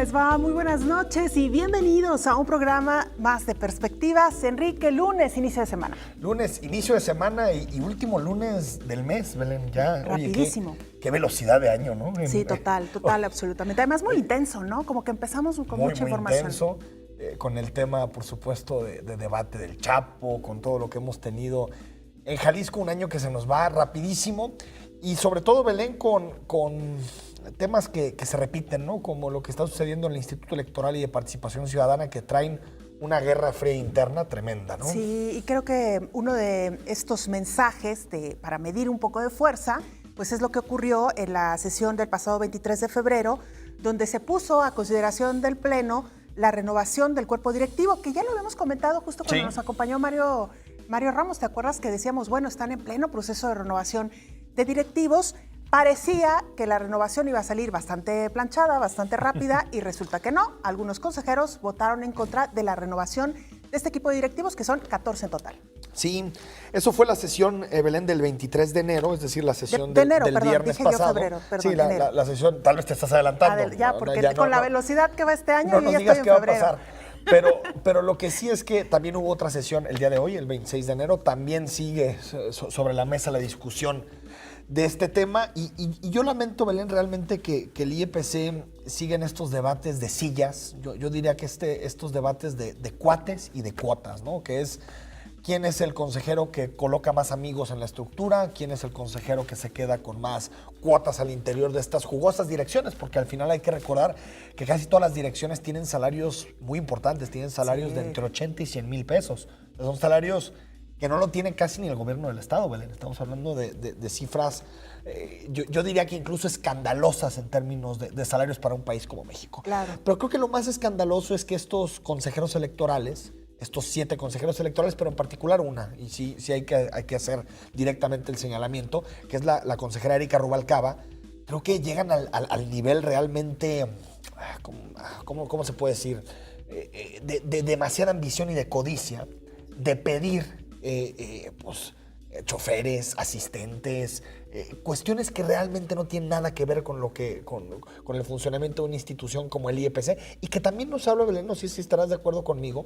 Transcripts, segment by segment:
les va? Muy buenas noches y bienvenidos a un programa más de Perspectivas. Enrique, lunes, inicio de semana. Lunes, inicio de semana y último lunes del mes, Belén, ya. Rapidísimo. Oye, qué velocidad de año, ¿no? Sí, total, absolutamente. Además, muy intenso, ¿no? Como que empezamos con mucha información. Muy intenso, con el tema, por supuesto, de debate del Chapo, con todo lo que hemos tenido en Jalisco, un año que se nos va rapidísimo. Y sobre todo, Belén, con temas que se repiten, ¿no? Como lo que está sucediendo en el Instituto Electoral y de Participación Ciudadana, que traen una guerra fría interna tremenda, ¿no? Sí, y creo que uno de estos mensajes para medir un poco de fuerza, pues es lo que ocurrió en la sesión del pasado 23 de febrero, donde se puso a consideración del Pleno la renovación del cuerpo directivo, que ya lo habíamos comentado justo cuando nos acompañó Mario Ramos. ¿Te acuerdas que decíamos, bueno, están en pleno proceso de renovación de directivos? Parecía que la renovación iba a salir bastante planchada, bastante rápida, y resulta que no. Algunos consejeros votaron en contra de la renovación de este equipo de directivos, que son 14 en total. Sí, eso fue la sesión, Belén, del 23 de enero, es decir, la sesión del viernes dije pasado. Yo febrero, perdón, sí, la sesión, tal vez te estás adelantando. Ya, porque con la velocidad que va este año, yo ya estoy en febrero. febrero. Va a pasar. Pero lo que sí es que también hubo otra sesión el día de hoy, el 26 de enero, también sigue sobre la mesa la discusión de este tema, y yo lamento, Belén, realmente que el IEPC siga en estos debates de sillas. Yo diría que estos debates de cuates y de cuotas, ¿no? Que es quién es el consejero que coloca más amigos en la estructura, quién es el consejero que se queda con más cuotas al interior de estas jugosas direcciones, porque al final hay que recordar que casi todas las direcciones tienen salarios muy importantes, tienen salarios de entre 80 y 100 mil pesos. Son salarios que no lo tiene casi ni el gobierno del Estado, Belén. Estamos hablando de cifras, yo diría que incluso escandalosas en términos de salarios para un país como México. Claro. Pero creo que lo más escandaloso es que estos consejeros electorales, estos 7 consejeros electorales, pero en particular una, y sí hay que hacer directamente el señalamiento, que es la consejera Erika Rubalcaba, creo que llegan al nivel realmente, ¿cómo se puede decir? De demasiada ambición y de codicia, de pedir choferes, asistentes, cuestiones que realmente no tienen nada que ver con el funcionamiento de una institución como el IEPC, y que también nos habla, Belén, no sé si estarás de acuerdo conmigo,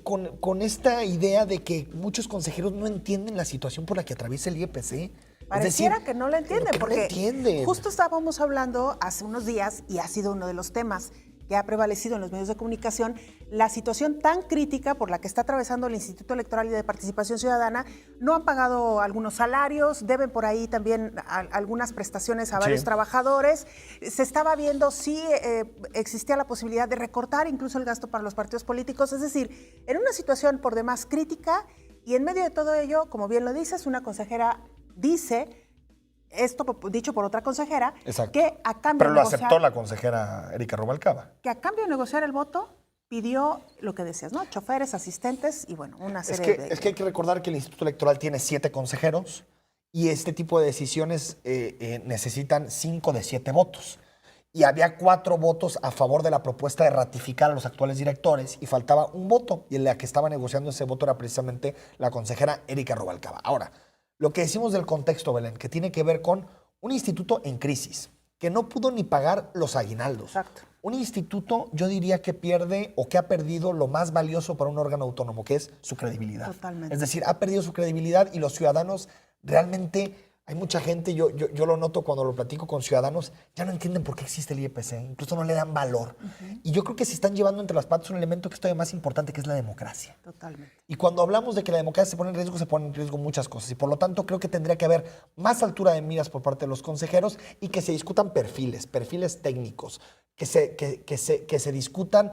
con esta idea de que muchos consejeros no entienden la situación por la que atraviesa el IEPC. Pareciera que no la entienden, que porque no entienden. Justo estábamos hablando hace unos días, y ha sido uno de los temas que ha prevalecido en los medios de comunicación, la situación tan crítica por la que está atravesando el Instituto Electoral y de Participación Ciudadana. No han pagado algunos salarios, deben por ahí también algunas prestaciones a varios trabajadores. Se estaba viendo si existía la posibilidad de recortar incluso el gasto para los partidos políticos. Es decir, en una situación por demás crítica, y en medio de todo ello, como bien lo dices, una consejera dice, esto dicho por otra consejera, exacto, que a cambio pero lo aceptó la consejera Erika Rubalcaba. Que a cambio de negociar el voto, pidió lo que decías, ¿no? Choferes, asistentes y, bueno, una serie Es que hay que recordar que el Instituto Electoral tiene 7 consejeros, y este tipo de decisiones necesitan 5 de 7 votos. Y había 4 votos a favor de la propuesta de ratificar a los actuales directores, y faltaba un voto, y la que estaba negociando ese voto era precisamente la consejera Erika Rubalcaba. Ahora, lo que decimos del contexto, Belén, que tiene que ver con un instituto en crisis, que no pudo ni pagar los aguinaldos. Exacto. Un instituto, yo diría que pierde o que ha perdido lo más valioso para un órgano autónomo, que es su credibilidad. Totalmente. Es decir, ha perdido su credibilidad, y los ciudadanos realmente, hay mucha gente, yo lo noto cuando lo platico con ciudadanos, ya no entienden por qué existe el IEPC, incluso no le dan valor. Y yo creo que se están llevando entre las patas un elemento que es todavía más importante, que es la democracia. Totalmente. Y cuando hablamos de que la democracia se pone en riesgo, se ponen en riesgo muchas cosas. Y por lo tanto, creo que tendría que haber más altura de miras por parte de los consejeros, y que se discutan perfiles técnicos, que se discutan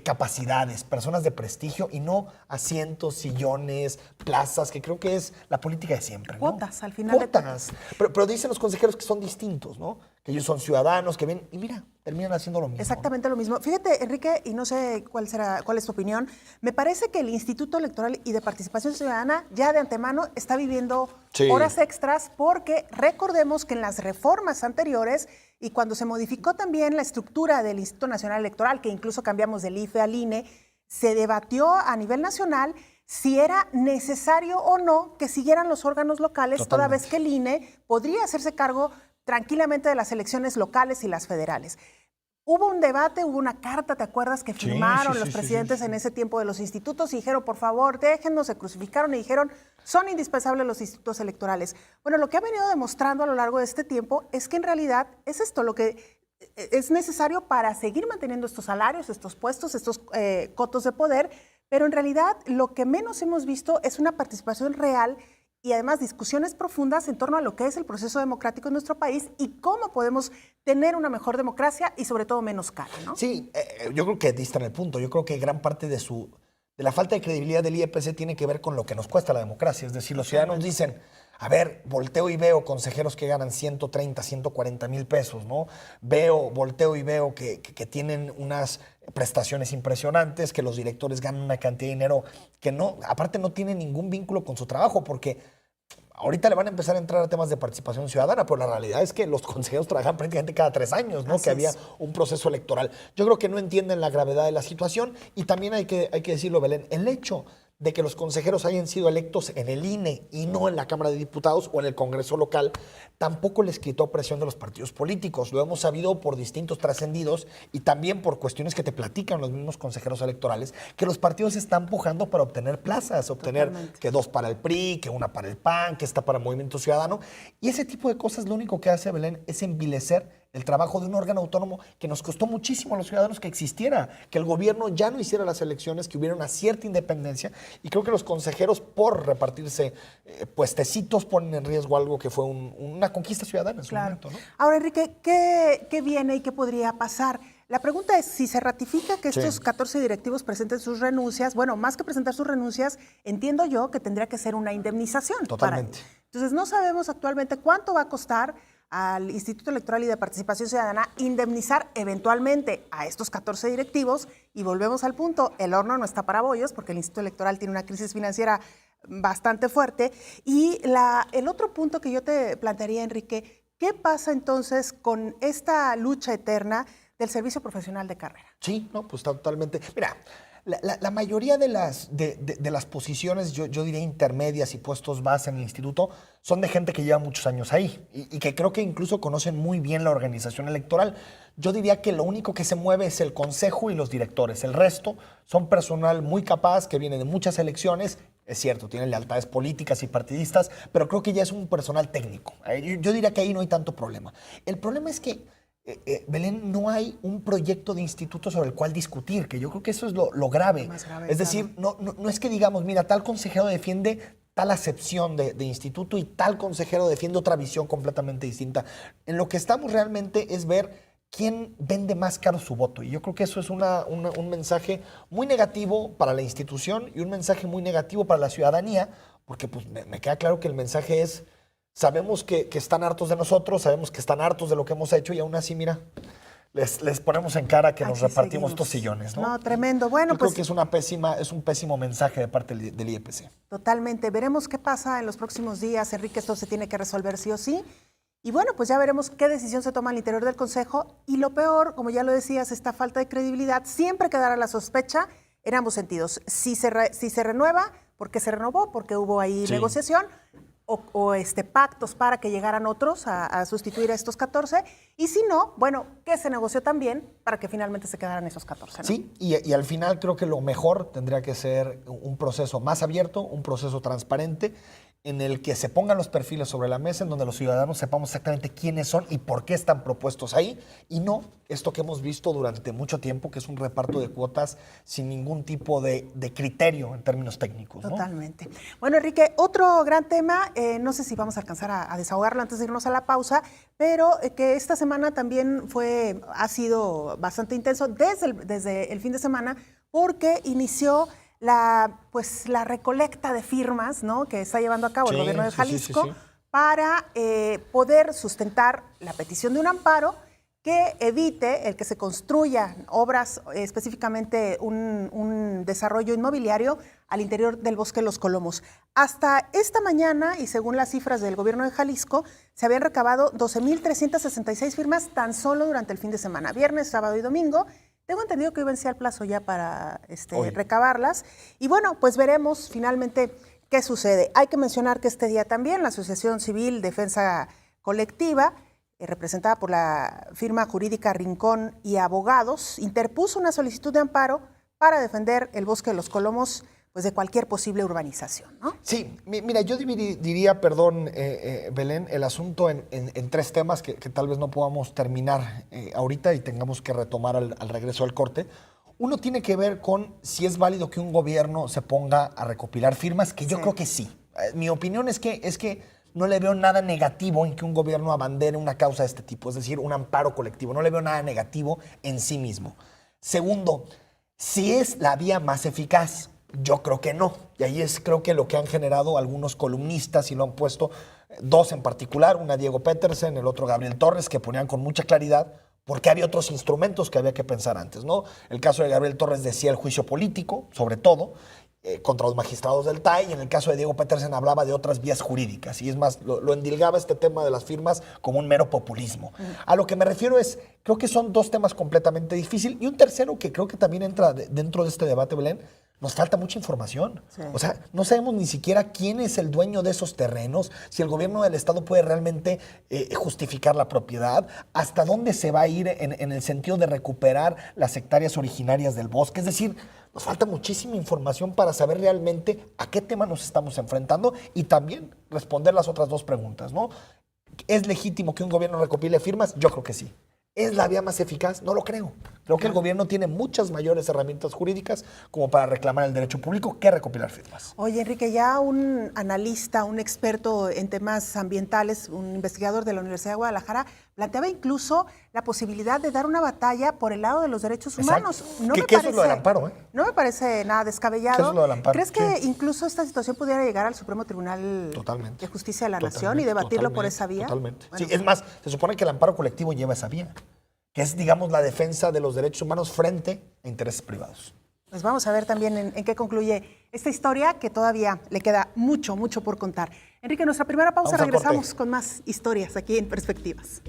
capacidades, personas de prestigio, y no asientos, sillones, plazas, que creo que es la política de siempre, ¿no? Cuotas, al final. Cuotas. Pero dicen los consejeros que son distintos, ¿no? Que ellos son ciudadanos, que ven, y mira, terminan haciendo lo mismo. Exactamente lo mismo. Fíjate, Enrique, y no sé cuál es tu opinión, me parece que el Instituto Electoral y de Participación Ciudadana ya de antemano está viviendo horas extras, porque recordemos que en las reformas anteriores, y cuando se modificó también la estructura del Instituto Nacional Electoral, que incluso cambiamos del IFE al INE, se debatió a nivel nacional si era necesario o no que siguieran los órganos locales, toda vez que el INE podría hacerse cargo tranquilamente de las elecciones locales y las federales. Hubo un debate, hubo una carta, ¿te acuerdas? Que firmaron los presidentes sí. en ese tiempo de los institutos y dijeron, por favor, déjennos, se crucificaron y dijeron, son indispensables los institutos electorales. Bueno, lo que ha venido demostrando a lo largo de este tiempo es que en realidad es esto, lo que es necesario para seguir manteniendo estos salarios, estos puestos, estos cotos de poder, pero en realidad lo que menos hemos visto es una participación real y además discusiones profundas en torno a lo que es el proceso democrático en nuestro país y cómo podemos tener una mejor democracia y sobre todo menos cara, ¿no? Sí, yo creo que dista en el punto. Yo creo que gran parte de la falta de credibilidad del IEPC tiene que ver con lo que nos cuesta la democracia. Es decir, los ciudadanos dicen, a ver, volteo y veo consejeros que ganan 130, 140 mil pesos, ¿no? Volteo y veo que tienen unas prestaciones impresionantes, que los directores ganan una cantidad de dinero que no, aparte no tiene ningún vínculo con su trabajo, porque ahorita le van a empezar a entrar a temas de participación ciudadana, pero la realidad es que los consejeros trabajan prácticamente cada 3 años, ¿no? Así que había es. un proceso electoral. Yo creo que no entienden la gravedad de la situación y también hay que decirlo, Belén, el hecho de que los consejeros hayan sido electos en el INE y no en la Cámara de Diputados o en el Congreso local, tampoco les quitó presión de los partidos políticos. Lo hemos sabido por distintos trascendidos y también por cuestiones que te platican los mismos consejeros electorales, que los partidos están pujando para obtener plazas, obtener que 2 para el PRI, que 1 para el PAN, que esta para Movimiento Ciudadano. Y ese tipo de cosas lo único que hace, Belén, es envilecer el trabajo de un órgano autónomo que nos costó muchísimo a los ciudadanos que existiera, que el gobierno ya no hiciera las elecciones, que hubiera una cierta independencia, y creo que los consejeros, por repartirse puestecitos, ponen en riesgo algo que fue una conquista ciudadana en su momento, ¿no? Ahora, Enrique, ¿qué viene y qué podría pasar? La pregunta es si se ratifica que estos 14 directivos presenten sus renuncias. Bueno, más que presentar sus renuncias, entiendo yo que tendría que ser una indemnización. Totalmente. Entonces, no sabemos actualmente cuánto va a costar al Instituto Electoral y de Participación Ciudadana indemnizar eventualmente a estos 14 directivos. Y volvemos al punto, el horno no está para bollos porque el Instituto Electoral tiene una crisis financiera bastante fuerte. Y el otro punto que yo te plantearía, Enrique, ¿qué pasa entonces con esta lucha eterna del servicio profesional de carrera? Sí, no, pues totalmente. Mira, la mayoría de las posiciones, yo diría intermedias y puestos base en el instituto, son de gente que lleva muchos años ahí y que creo que incluso conocen muy bien la organización electoral. Yo diría que lo único que se mueve es el consejo y los directores. El resto son personal muy capaz que viene de muchas elecciones. Es cierto, tienen lealtades políticas y partidistas, pero creo que ya es un personal técnico. Yo diría que ahí no hay tanto problema. El problema es que Belén, no hay un proyecto de instituto sobre el cual discutir, que yo creo que eso es lo grave. Más grave. Es decir, no es que digamos, mira, tal consejero defiende tal acepción de instituto y tal consejero defiende otra visión completamente distinta. En lo que estamos realmente es ver quién vende más caro su voto. Y yo creo que eso es un mensaje muy negativo para la institución y un mensaje muy negativo para la ciudadanía, porque pues, me queda claro que el mensaje es: sabemos que están hartos de nosotros, sabemos que están hartos de lo que hemos hecho y aún así, mira, les ponemos en cara que nos repartimos estos sillones, ¿no? No, tremendo. Bueno, yo creo que es un pésimo mensaje de parte del IEPC. Totalmente. Veremos qué pasa en los próximos días, Enrique. Esto se tiene que resolver sí o sí. Y bueno, pues ya veremos qué decisión se toma al interior del Consejo. Y lo peor, como ya lo decías, esta falta de credibilidad siempre quedará la sospecha en ambos sentidos. Si se renueva, ¿por qué se renovó? Porque hubo ahí negociación. O pactos para que llegaran otros a sustituir a estos 14. Y si no, bueno, que se negoció también para que finalmente se quedaran esos 14, ¿no? Sí, y al final creo que lo mejor tendría que ser un proceso más abierto, un proceso transparente, en el que se pongan los perfiles sobre la mesa, en donde los ciudadanos sepamos exactamente quiénes son y por qué están propuestos ahí, y no esto que hemos visto durante mucho tiempo, que es un reparto de cuotas sin ningún tipo de criterio en términos técnicos, ¿no? Totalmente. Bueno, Enrique, otro gran tema, no sé si vamos a alcanzar a desahogarlo antes de irnos a la pausa, pero que esta semana también ha sido bastante intenso desde el fin de semana, porque inició la recolecta de firmas, ¿no?, que está llevando a cabo el gobierno de Jalisco para poder sustentar la petición de un amparo que evite el que se construyan obras, específicamente un desarrollo inmobiliario al interior del Bosque de los Colomos. Hasta esta mañana, y según las cifras del gobierno de Jalisco, se habían recabado 12,366 firmas tan solo durante el fin de semana, viernes, sábado y domingo. Tengo entendido que hoy vencía el plazo ya para recabarlas. Y bueno, pues veremos finalmente qué sucede. Hay que mencionar que este día también la Asociación Civil Defensa Colectiva representada por la firma jurídica Rincón y Abogados, interpuso una solicitud de amparo para defender el Bosque de los Colomos pues, de cualquier posible urbanización, ¿no? Sí, mira, yo diría, perdón, Belén, el asunto en tres temas que tal vez no podamos terminar ahorita y tengamos que retomar al regreso del corte. Uno tiene que ver con si es válido que un gobierno se ponga a recopilar firmas, que yo creo que sí. Mi opinión es que no le veo nada negativo en que un gobierno abandere una causa de este tipo, es decir, un amparo colectivo. No le veo nada negativo en sí mismo. Segundo, si es la vía más eficaz. Yo creo que no. Y ahí es creo que lo que han generado algunos columnistas y lo han puesto, dos en particular, una Diego Petersen, el otro Gabriel Torres, que ponían con mucha claridad porque había otros instrumentos que había que pensar antes, ¿no? El caso de Gabriel Torres decía el juicio político, sobre todo, contra los magistrados del TAI, y en el caso de Diego Petersen hablaba de otras vías jurídicas, y es más, lo endilgaba este tema de las firmas como un mero populismo. A lo que me refiero es, creo que son dos temas completamente difíciles, y un tercero que creo que también entra dentro de este debate, Belén. Nos falta mucha información. Sí. O sea, no sabemos ni siquiera quién es el dueño de esos terrenos, si el gobierno del Estado puede realmente justificar la propiedad, hasta dónde se va a ir en el sentido de recuperar las hectáreas originarias del bosque. Es decir, nos falta muchísima información para saber realmente a qué tema nos estamos enfrentando y también responder las otras dos preguntas, ¿no? ¿Es legítimo que un gobierno recopile firmas? Yo creo que sí. ¿Es la vía más eficaz? No lo creo. Creo que el gobierno tiene muchas mayores herramientas jurídicas como para reclamar el derecho público que recopilar firmas. Oye, Enrique, ya un analista, un experto en temas ambientales, un investigador de la Universidad de Guadalajara, planteaba incluso la posibilidad de dar una batalla por el lado de los derechos humanos. No ¿Qué eso es lo del amparo? No me parece nada descabellado. ¿Qué es lo del amparo? ¿Crees que incluso esta situación pudiera llegar al Supremo Tribunal de Justicia de la Nación y debatirlo por esa vía? Totalmente. Bueno, sí, es más, se supone que el amparo colectivo lleva esa vía, que es, digamos, la defensa de los derechos humanos frente a intereses privados. Pues vamos a ver también en qué concluye esta historia, que todavía le queda mucho, mucho por contar. Enrique, nuestra primera pausa, regresamos con más historias aquí en Perspectivas.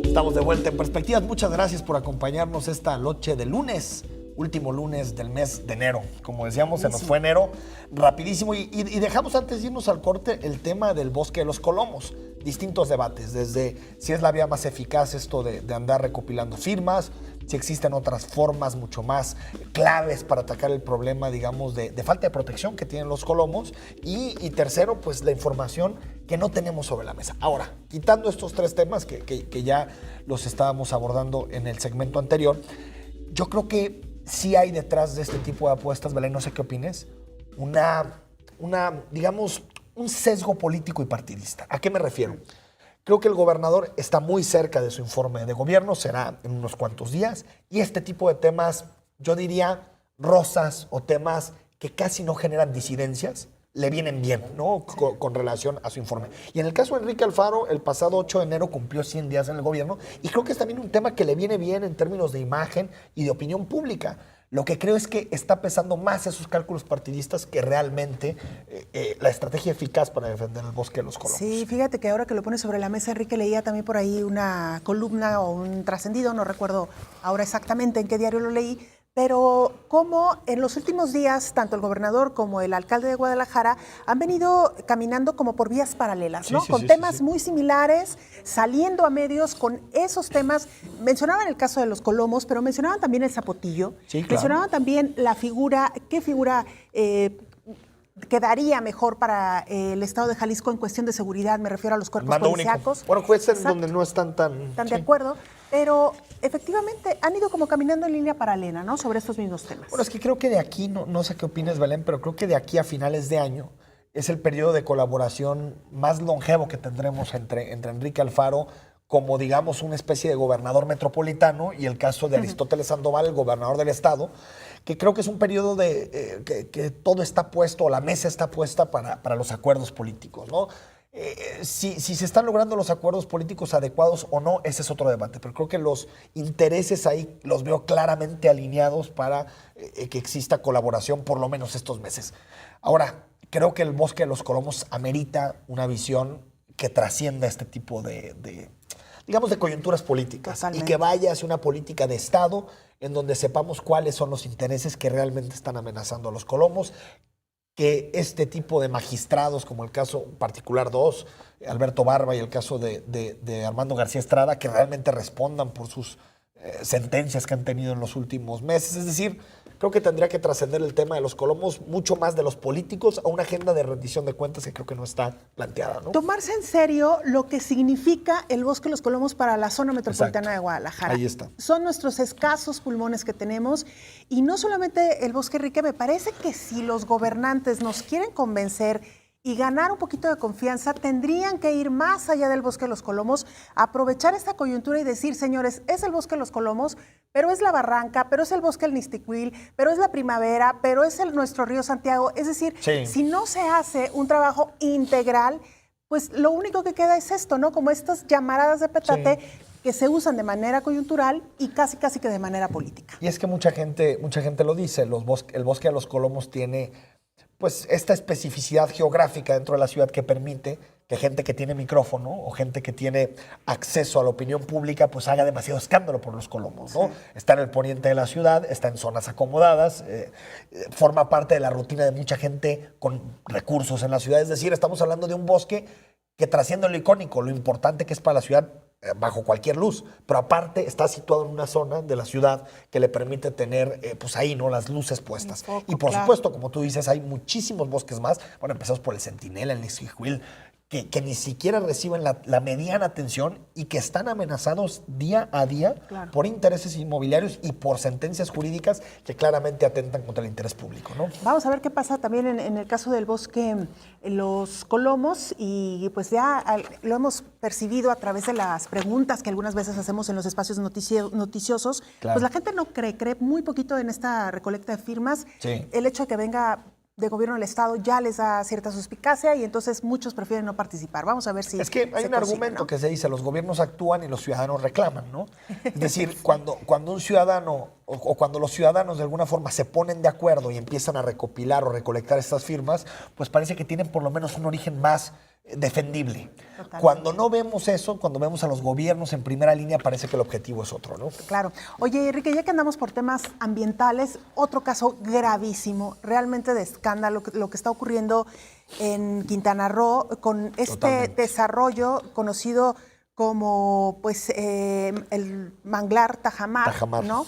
Estamos de vuelta en Perspectivas. Muchas gracias por acompañarnos esta noche de lunes, último lunes del mes de enero. Como decíamos, se nos fue enero rapidísimo y dejamos antes de irnos al corte el tema del Bosque de los Colomos. Distintos debates, desde si es la vía más eficaz esto de andar recopilando firmas, si existen otras formas mucho más claves para atacar el problema, digamos, de falta de protección que tienen los colomos y tercero, pues la información que no tenemos sobre la mesa. Ahora, quitando estos tres temas que ya los estábamos abordando en el segmento anterior, yo creo que sí hay detrás de este tipo de apuestas, Belén, no sé qué opines, digamos, un sesgo político y partidista. ¿A qué me refiero? Creo que el gobernador está muy cerca de su informe de gobierno, será en unos cuantos días, y este tipo de temas, yo diría, rosas o temas que casi no generan disidencias, le vienen bien, ¿no? Con relación a su informe. Y en el caso de Enrique Alfaro, el pasado 8 de enero cumplió 100 días en el gobierno, y creo que es también un tema que le viene bien en términos de imagen y de opinión pública. Lo que creo es que está pesando más esos cálculos partidistas que realmente la estrategia eficaz para defender el Bosque de los Colomos. Sí, fíjate que ahora que lo pones sobre la mesa, Enrique, leía también por ahí una columna o un trascendido, no recuerdo ahora exactamente en qué diario lo leí, pero como en los últimos días, tanto el gobernador como el alcalde de Guadalajara han venido caminando como por vías paralelas, ¿no? Con temas muy similares, saliendo a medios con esos temas. Mencionaban el caso de los Colomos, pero mencionaban también el Zapotillo. Sí, claro. Mencionaban también la figura, qué figura quedaría mejor para el estado de Jalisco en cuestión de seguridad, me refiero a los cuerpos policíacos. Bueno, jueces donde no están tan de acuerdo, pero efectivamente han ido como caminando en línea paralela, ¿no? Sobre estos mismos temas. Bueno, es que creo que de aquí, no sé qué opinas, Belén, pero creo que de aquí a finales de año es el periodo de colaboración más longevo que tendremos entre Enrique Alfaro como, digamos, una especie de gobernador metropolitano y el caso de Aristóteles Sandoval, el gobernador del estado, que creo que es un periodo de que todo está puesto, la mesa está puesta para los acuerdos políticos, ¿no? Si se están logrando los acuerdos políticos adecuados o no, ese es otro debate, pero creo que los intereses ahí los veo claramente alineados para que exista colaboración por lo menos estos meses. Ahora, creo que el Bosque de los Colomos amerita una visión que trascienda este tipo de digamos, de coyunturas políticas. Totalmente. Y que vaya hacia una política de Estado en donde sepamos cuáles son los intereses que realmente están amenazando a los colomos, que este tipo de magistrados, como el caso particular 2, Alberto Barba, y el caso de Armando García Estrada, que realmente respondan por sus sentencias que han tenido en los últimos meses. Es decir, creo que tendría que trascender el tema de los colomos mucho más de los políticos a una agenda de rendición de cuentas que creo que no está planteada, ¿no? Tomarse en serio lo que significa el Bosque de los Colomos para la zona metropolitana Exacto. de Guadalajara. Ahí está. Son nuestros escasos pulmones que tenemos y no solamente el Bosque, Enrique, me parece que si los gobernantes nos quieren convencer y ganar un poquito de confianza, tendrían que ir más allá del Bosque de los Colomos, aprovechar esta coyuntura y decir, señores, es el Bosque de los Colomos, pero es la Barranca, pero es el Bosque del Nisticuil, pero es la Primavera, pero es nuestro río Santiago. Es decir, Sí. si no se hace un trabajo integral, pues lo único que queda es esto, ¿no? Como estas llamaradas de petate que se usan de manera coyuntural y casi que de manera política. Y es que mucha gente lo dice, el Bosque de los Colomos tiene pues esta especificidad geográfica dentro de la ciudad que permite que gente que tiene micrófono o gente que tiene acceso a la opinión pública pues haga demasiado escándalo por los colomos, ¿no? Sí. Está en el poniente de la ciudad, está en zonas acomodadas, forma parte de la rutina de mucha gente con recursos en la ciudad. Es decir, estamos hablando de un bosque que trasciende lo icónico, lo importante que es para la ciudad bajo cualquier luz, pero aparte está situado en una zona de la ciudad que le permite tener, pues ahí, ¿no? Las luces puestas. Poco, y por claro. supuesto, como tú dices, hay muchísimos bosques más. Bueno, empezamos por el Centinela, el Nisticuil, que ni siquiera reciben la mediana atención y que están amenazados día a día Claro. por intereses inmobiliarios y por sentencias jurídicas que claramente atentan contra el interés público, ¿no? Vamos a ver qué pasa también en el caso del Bosque Los Colomos y pues ya lo hemos percibido a través de las preguntas que algunas veces hacemos en los espacios noticiosos. Claro. Pues la gente no cree muy poquito en esta recolecta de firmas. Sí. El hecho de que venga de gobierno del Estado ya les da cierta suspicacia y entonces muchos prefieren no participar. Vamos a ver si es que hay un consigue, argumento, ¿no? que se dice, los gobiernos actúan y los ciudadanos reclaman, ¿no? Es decir, cuando un ciudadano o cuando los ciudadanos de alguna forma se ponen de acuerdo y empiezan a recopilar o recolectar estas firmas, pues parece que tienen por lo menos un origen más defendible. Totalmente. Cuando no vemos eso, cuando vemos a los gobiernos en primera línea, parece que el objetivo es otro, ¿no? Claro. Oye, Enrique, ya que andamos por temas ambientales, otro caso gravísimo, realmente de escándalo, lo que está ocurriendo en Quintana Roo con este Totalmente. desarrollo conocido como pues el manglar Tajamar, ¿no?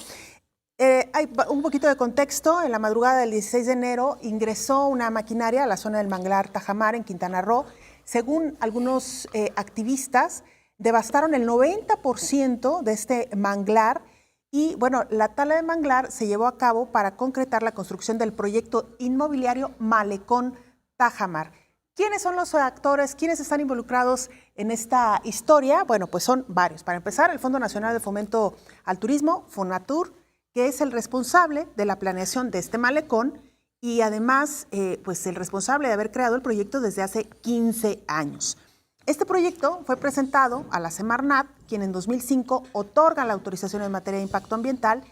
Hay un poquito de contexto. En la madrugada del 16 de enero ingresó una maquinaria a la zona del manglar Tajamar en Quintana Roo. Según algunos activistas, devastaron el 90% de este manglar y, bueno, la tala de manglar se llevó a cabo para concretar la construcción del proyecto inmobiliario Malecón Tajamar. ¿Quiénes son los actores? ¿Quiénes están involucrados en esta historia? Bueno, pues son varios. Para empezar, el Fondo Nacional de Fomento al Turismo, Fonatur, que es el responsable de la planeación de este malecón y además pues el responsable de haber creado el proyecto desde hace 15 años. Este proyecto fue presentado a la Semarnat, quien en 2005 otorga la autorización en materia de impacto ambiental,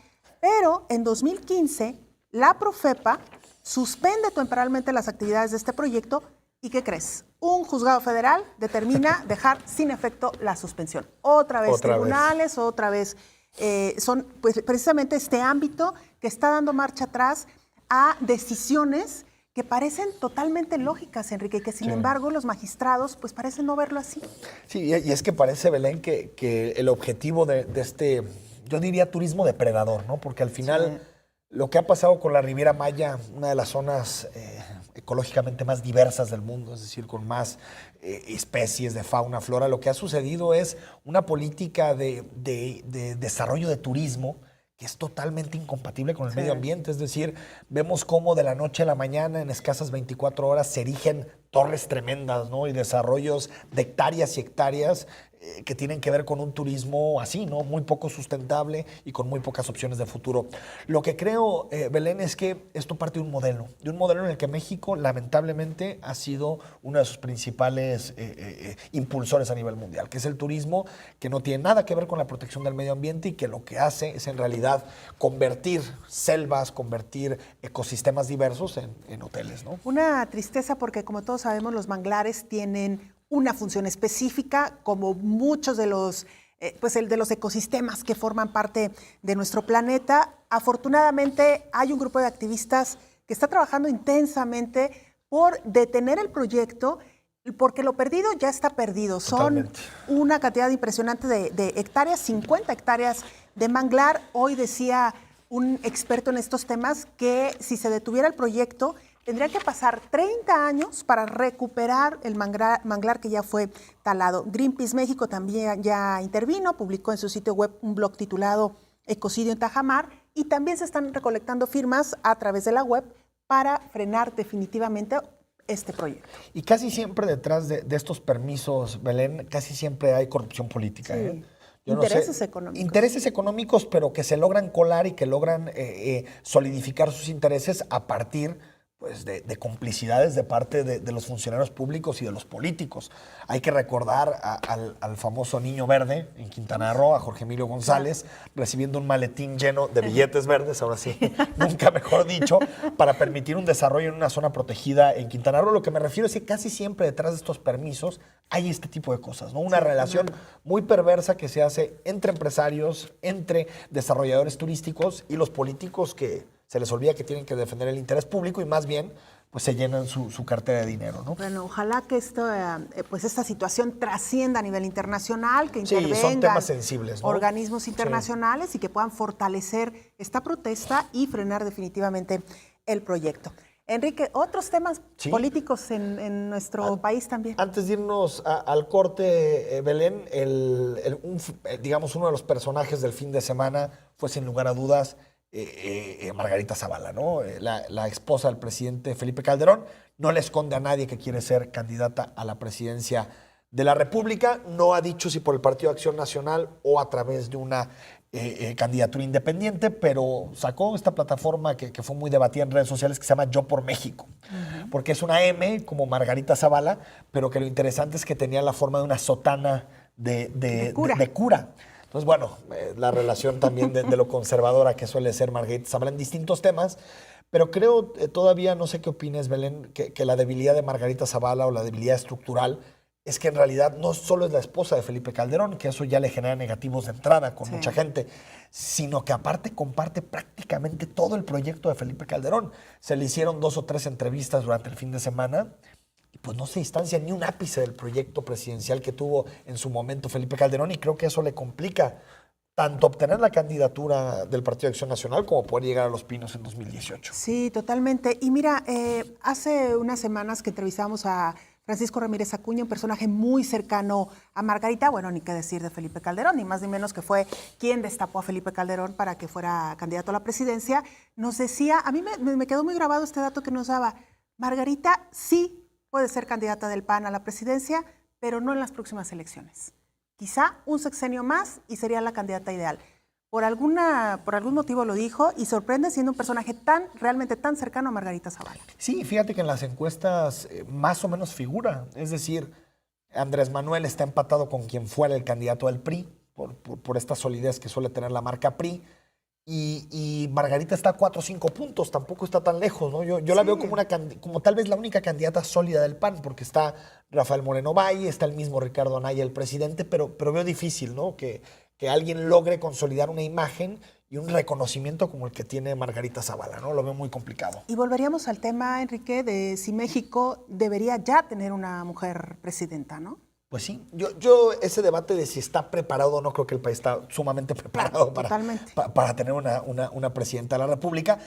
pero en 2015 la Profepa suspende temporalmente las actividades de este proyecto y ¿qué crees? Un juzgado federal determina dejar sin efecto la suspensión. Otra vez tribunales, otra vez son pues, precisamente este ámbito que está dando marcha atrás a decisiones que parecen totalmente lógicas, Enrique, que sin embargo los magistrados pues parecen no verlo así. Sí, y es que parece, Belén, que el objetivo de este, yo diría turismo depredador, ¿no? Porque al final lo que ha pasado con la Riviera Maya, una de las zonas ecológicamente más diversas del mundo, es decir, con más especies de fauna, flora, lo que ha sucedido es una política de desarrollo de turismo que es totalmente incompatible con el medio ambiente. Es decir, vemos cómo de la noche a la mañana, en escasas 24 horas, se erigen torres tremendas, ¿no? Y desarrollos de hectáreas y hectáreas que tienen que ver con un turismo así, ¿no? Muy poco sustentable y con muy pocas opciones de futuro. Lo que creo, Belén, es que esto parte de un modelo en el que México, lamentablemente, ha sido uno de sus principales impulsores a nivel mundial, que es el turismo, que no tiene nada que ver con la protección del medio ambiente y que lo que hace es en realidad convertir selvas, convertir ecosistemas diversos en hoteles, ¿no? Una tristeza porque, como todos sabemos, los manglares tienen una función específica, como muchos de los pues el de los ecosistemas que forman parte de nuestro planeta. Afortunadamente hay un grupo de activistas que está trabajando intensamente por detener el proyecto, porque lo perdido ya está perdido. Totalmente. Son una cantidad impresionante de hectáreas, 50 hectáreas de manglar. Hoy decía un experto en estos temas que si se detuviera el proyecto, tendría que pasar 30 años para recuperar el manglar que ya fue talado. Greenpeace México también ya intervino, publicó en su sitio web un blog titulado Ecocidio en Tajamar, y también se están recolectando firmas a través de la web para frenar definitivamente este proyecto. Y casi siempre detrás de estos permisos, Belén, casi siempre hay corrupción política. Sí. Yo Intereses económicos. Intereses económicos, pero que se logran colar y que logran solidificar sus intereses a partir pues, de complicidades de parte de los funcionarios públicos y de los políticos. Hay que recordar al famoso Niño Verde en Quintana Roo, a Jorge Emilio González, recibiendo un maletín lleno de billetes verdes, ahora sí, nunca mejor dicho, para permitir un desarrollo en una zona protegida en Quintana Roo. Lo que me refiero es que casi siempre detrás de estos permisos hay este tipo de cosas, ¿no? Una relación muy perversa que se hace entre empresarios, entre desarrolladores turísticos y los políticos que se les olvida que tienen que defender el interés público y más bien pues se llenan su cartera de dinero, ¿no? Bueno, ojalá que pues esta situación trascienda a nivel internacional, que intervengan son temas sensibles, ¿no? organismos internacionales y que puedan fortalecer esta protesta y frenar definitivamente el proyecto. Enrique, otros temas políticos en nuestro país también. Antes de irnos al corte, Belén, digamos uno de los personajes del fin de semana fue sin lugar a dudas Margarita Zavala, ¿no? La esposa del presidente Felipe Calderón. No le esconde a nadie que quiere ser candidata a la presidencia de la República. No ha dicho si por el Partido de Acción Nacional o a través de una candidatura independiente, pero sacó esta plataforma que fue muy debatida en redes sociales que se llama Yo por México, porque es una M como Margarita Zavala, pero que lo interesante es que tenía la forma de una sotana de cura. Entonces, bueno, la relación también de lo conservadora que suele ser Margarita Zavala en distintos temas, pero creo todavía, no sé qué opines, Belén, que la debilidad de Margarita Zavala o la debilidad estructural es que en realidad no solo es la esposa de Felipe Calderón, que eso ya le genera negativos de entrada con mucha gente, sino que aparte comparte prácticamente todo el proyecto de Felipe Calderón. Se le hicieron 2 o 3 entrevistas durante el fin de semana y pues no se distancia ni un ápice del proyecto presidencial que tuvo en su momento Felipe Calderón, y creo que eso le complica tanto obtener la candidatura del Partido de Acción Nacional como poder llegar a Los Pinos en 2018. Sí, totalmente. Y mira, hace unas semanas que entrevistamos a Francisco Ramírez Acuña, un personaje muy cercano a Margarita, bueno, ni qué decir de Felipe Calderón, ni más ni menos que fue quien destapó a Felipe Calderón para que fuera candidato a la presidencia, nos decía, a mí me quedó muy grabado este dato que nos daba, Margarita sí puede ser candidata del PAN a la presidencia, pero no en las próximas elecciones. Quizá un sexenio más y sería la candidata ideal. Por algún motivo lo dijo y sorprende siendo un personaje realmente tan cercano a Margarita Zavala. Sí, fíjate que en las encuestas más o menos figura. Es decir, Andrés Manuel está empatado con quien fuera el candidato del PRI, por esta solidez que suele tener la marca PRI. Y Margarita está a 4 o 5 puntos, tampoco está tan lejos, ¿no? Yo la veo como tal vez la única candidata sólida del PAN, porque está Rafael Moreno Valle, está el mismo Ricardo Anaya, el presidente, pero veo difícil, ¿no? Que alguien logre consolidar una imagen y un reconocimiento como el que tiene Margarita Zavala, ¿no? Lo veo muy complicado. Y volveríamos al tema, Enrique, de si México debería ya tener una mujer presidenta, ¿no? Pues sí, yo ese debate de si está preparado o no, creo que el país está sumamente preparado para tener una presidenta de la República.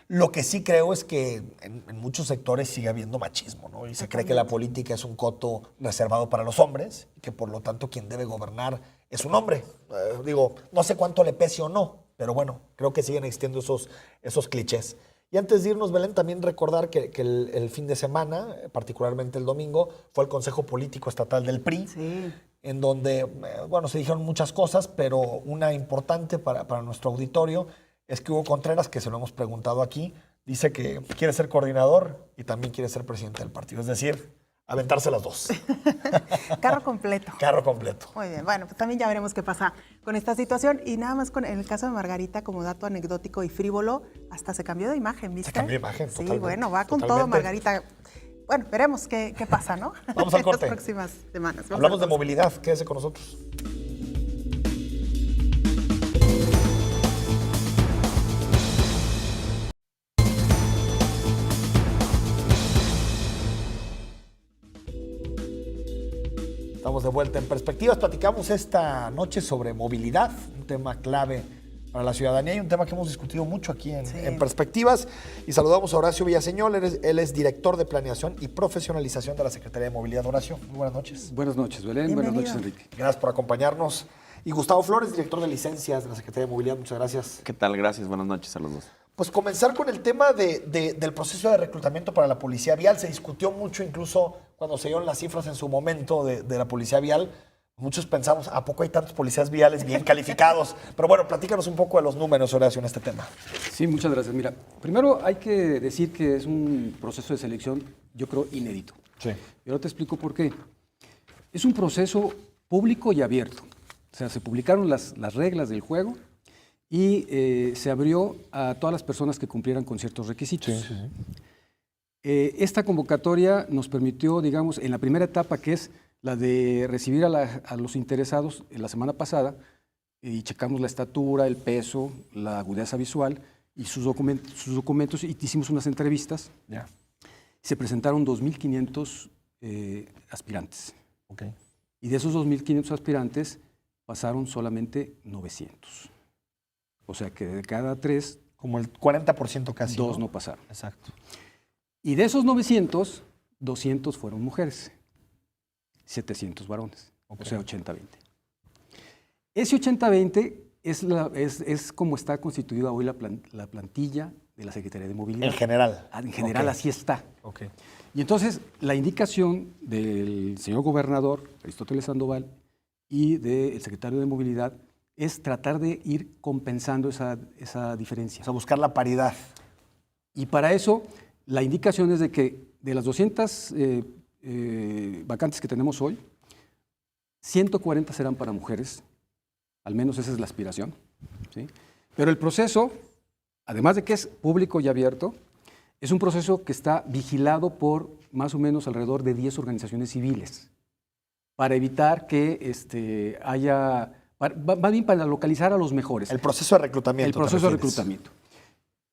Lo que sí creo es que en muchos sectores sigue habiendo machismo, ¿no? Y se cree que la política es un coto reservado para los hombres y que por lo tanto quien debe gobernar es un hombre. No sé cuánto le pese o no, pero bueno, creo que siguen existiendo esos clichés. Y antes de irnos, Belén, también recordar que el fin de semana, particularmente el domingo, fue el Consejo Político Estatal del PRI, en donde, se dijeron muchas cosas, pero una importante para nuestro auditorio es que Hugo Contreras, que se lo hemos preguntado aquí, dice que quiere ser coordinador y también quiere ser presidente del partido. Es decir, aventarse las dos. Carro completo. Carro completo. Muy bien, bueno, pues también ya veremos qué pasa con esta situación. Y nada más en el caso de Margarita, como dato anecdótico y frívolo, hasta se cambió de imagen, ¿viste? Se cambió de imagen, sí, bueno, va con todo Margarita. Bueno, veremos qué pasa, ¿no? Vamos al corte. En las próximas semanas. Hablamos de movilidad, quédese con nosotros. Estamos de vuelta en Perspectivas. Platicamos esta noche sobre movilidad, un tema clave para la ciudadanía y un tema que hemos discutido mucho aquí en Perspectivas. Y saludamos a Horacio Villaseñor, él es director de Planeación y Profesionalización de la Secretaría de Movilidad. Horacio, muy buenas noches. Buenas noches, Belén. Bienvenido. Buenas noches, Enrique. Gracias por acompañarnos. Y Gustavo Flores, director de Licencias de la Secretaría de Movilidad. Muchas gracias. ¿Qué tal? Gracias. Buenas noches a los dos. Pues comenzar con el tema del proceso de reclutamiento para la Policía Vial. Se discutió mucho, incluso cuando se dieron las cifras en su momento de la Policía Vial. Muchos pensamos, ¿a poco hay tantos policías viales bien calificados? Pero bueno, platícanos un poco de los números, Horacio, en este tema. Sí, muchas gracias. Mira, primero hay que decir que es un proceso de selección, yo creo, inédito. Sí. Y ahora te explico por qué. Es un proceso público y abierto. O sea, se publicaron las reglas del juego y se abrió a todas las personas que cumplieran con ciertos requisitos. Sí. Esta convocatoria nos permitió, digamos, en la primera etapa, que es la de recibir a los interesados la semana pasada, y checamos la estatura, el peso, la agudeza visual y sus documentos, y hicimos unas entrevistas. Ya. Se presentaron 2.500 aspirantes. Okay. Y de esos 2.500 aspirantes pasaron solamente 900. O sea que de cada 3, como el 40% casi. 2 no pasaron. Exacto. Y de esos 900, 200 fueron mujeres, 700 varones, Okay. o sea, 80-20. Ese 80-20 es como está constituida hoy la plantilla de la Secretaría de Movilidad. En general. En general, Okay. así está. Okay. Y entonces, la indicación del señor gobernador, Aristóteles Sandoval, y del secretario de Movilidad es tratar de ir compensando esa diferencia. O sea, buscar la paridad. Y para eso, la indicación es de que de las 200 vacantes que tenemos hoy, 140 serán para mujeres, al menos esa es la aspiración, ¿sí? Pero el proceso, además de que es público y abierto, es un proceso que está vigilado por más o menos alrededor de 10 organizaciones civiles, para evitar que haya, más bien para localizar a los mejores. El proceso de reclutamiento. El proceso de reclutamiento.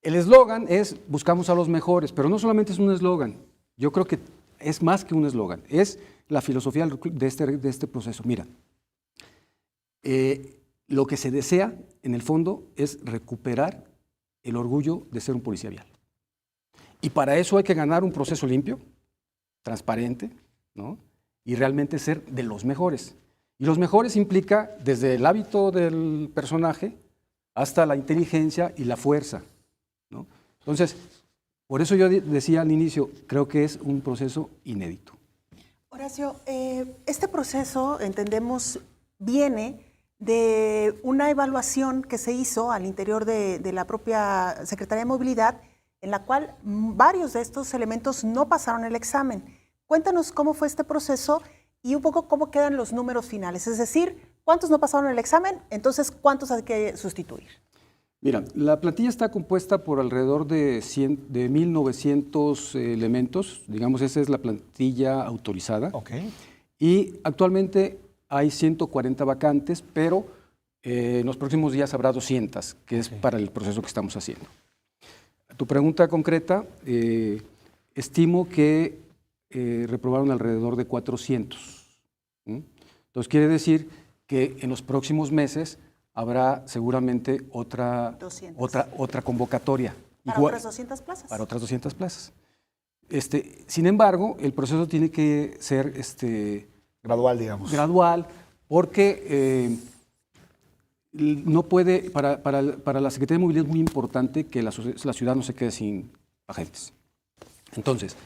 El eslogan es buscamos a los mejores, pero no solamente es un eslogan, yo creo que es más que un eslogan, es la filosofía de este proceso. Mira, lo que se desea en el fondo es recuperar el orgullo de ser un policía vial. Y para eso hay que ganar un proceso limpio, transparente, ¿no? Y realmente ser de los mejores. Y los mejores implica desde el hábito del personaje hasta la inteligencia y la fuerza, ¿no? Entonces, por eso yo decía al inicio, creo que es un proceso inédito. Horacio, este proceso, entendemos, viene de una evaluación que se hizo al interior de la propia Secretaría de Movilidad, en la cual varios de estos elementos no pasaron el examen. Cuéntanos cómo fue este proceso y un poco cómo quedan los números finales, es decir, cuántos no pasaron el examen, entonces cuántos hay que sustituir. Mira, la plantilla está compuesta por alrededor de 1.900 elementos, digamos, esa es la plantilla autorizada. Okay. Y actualmente hay 140 vacantes, pero en los próximos días habrá 200, que es para el proceso que estamos haciendo. Tu pregunta concreta, estimo que reprobaron alrededor de 400. Entonces quiere decir que en los próximos meses habrá seguramente otra convocatoria. ¿Para otras 200 plazas? Para otras 200 plazas. Sin embargo, el proceso tiene que ser gradual, digamos. Gradual, porque no puede, para la Secretaría de Movilidad es muy importante que la ciudad no se quede sin agentes. Entonces,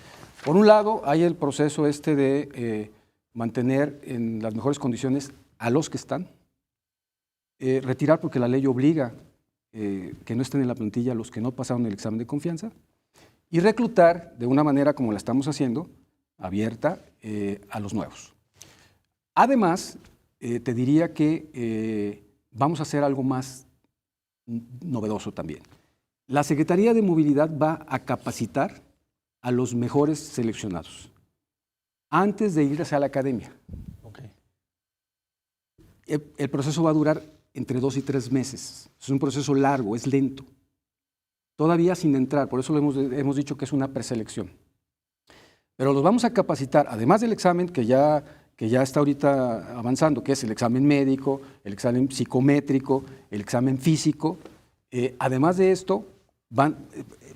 por un lado, hay el proceso de mantener en las mejores condiciones a los que están, retirar porque la ley obliga que no estén en la plantilla los que no pasaron el examen de confianza, y reclutar de una manera como la estamos haciendo, abierta, a los nuevos. Además, te diría que vamos a hacer algo más novedoso también. La Secretaría de Movilidad va a capacitar a los mejores seleccionados antes de irse a la academia. Okay. El proceso va a durar entre 2 y 3 meses. Es un proceso largo, es lento. Todavía sin entrar, por eso hemos dicho que es una preselección. Pero los vamos a capacitar, además del examen que que ya está ahorita avanzando, que es el examen médico, el examen psicométrico, el examen físico. Además de esto,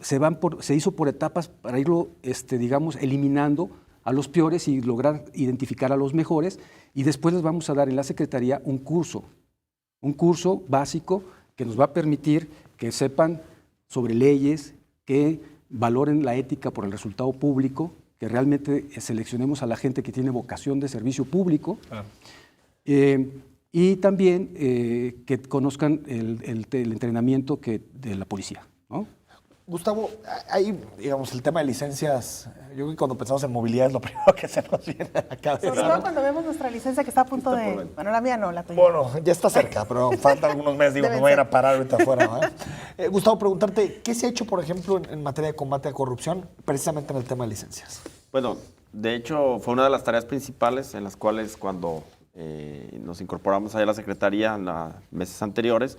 se hizo por etapas para irlo, digamos, eliminando a los peores y lograr identificar a los mejores, y después les vamos a dar en la Secretaría un curso básico que nos va a permitir que sepan sobre leyes, que valoren la ética por el resultado público, que realmente seleccionemos a la gente que tiene vocación de servicio público, y también que conozcan el entrenamiento de la policía, ¿no? Gustavo, ahí, digamos, el tema de licencias, yo creo que cuando pensamos en movilidad es lo primero que se nos viene a la cabeza. Sobre todo cuando vemos nuestra licencia que está a punto de... Bueno, la mía no, la tuya. Bueno, ya está cerca, pero faltan algunos meses, digo, me voy a ir a parar ahorita afuera, ¿no? Gustavo, preguntarte, ¿qué se ha hecho, por ejemplo, en materia de combate a corrupción, precisamente en el tema de licencias? Bueno, de hecho, fue una de las tareas principales en las cuales cuando nos incorporamos allá a la Secretaría en los meses anteriores,